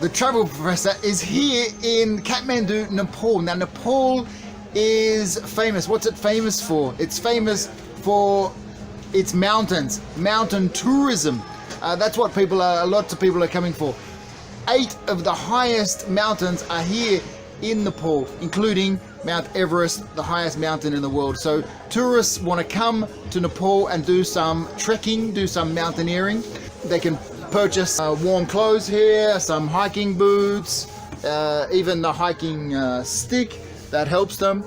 the travel professor, is here in Kathmandu, Nepal. Now, Nepal is famous. What's it famous for? It's famous for its mountains, mountain tourism. That's what lots of people are coming for. 8 of the highest mountains are here in Nepal, including Mount Everest, the highest mountain in the world. So tourists want to come to Nepal and do some trekking, do some mountaineering. They can purchase warm clothes here, some hiking boots, even the hiking stick that helps them.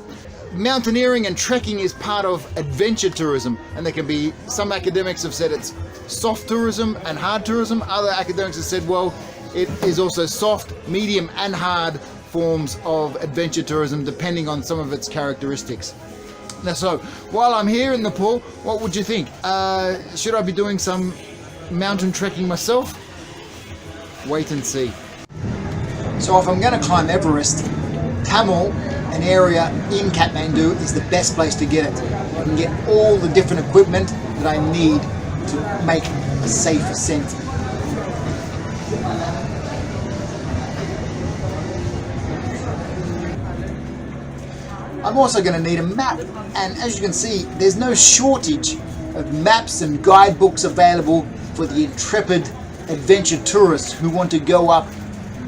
Mountaineering and trekking is part of adventure tourism, and there can be, some academics have said it's soft tourism and hard tourism. Other academics have said, well, it is also soft, medium and hard forms of adventure tourism, depending on some of its characteristics. Now, so while I'm here in Nepal, what would you think? Should I be doing some mountain trekking myself? Wait and see. So if I'm going to climb Everest, Tamil, an area in Kathmandu, is the best place to get it. I can get all the different equipment that I need to make a safe ascent. I'm also going to need a map, and as you can see, there's no shortage of maps and guidebooks available for the intrepid adventure tourists who want to go up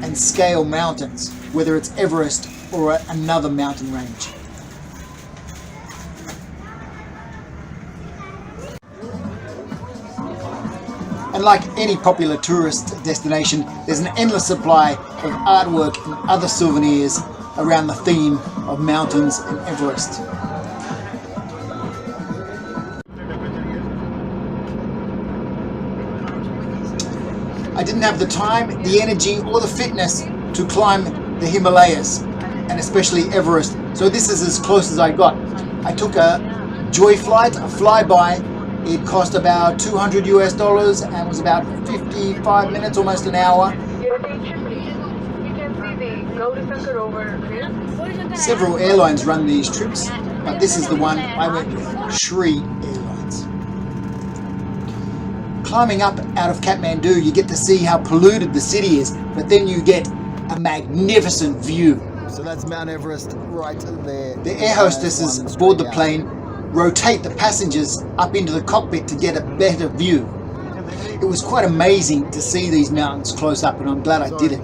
and scale mountains, whether it's Everest or another mountain range. And like any popular tourist destination, there's an endless supply of artwork and other souvenirs around the theme of mountains and Everest. I didn't have the time, the energy or the fitness to climb the Himalayas, and especially Everest, so this is as close as I got. I took a joy flight, a flyby. It cost about $200 US and was about 55 minutes, almost an hour. Several airlines run these trips, but this is the one I went with, Shri Airlines. Climbing up out of Kathmandu, you get to see how polluted the city is, but then you get a magnificent view. So that's Mount Everest right there. The air hostesses aboard the plane rotate the passengers up into the cockpit to get a better view. It was quite amazing to see these mountains close up, and I'm glad I did it.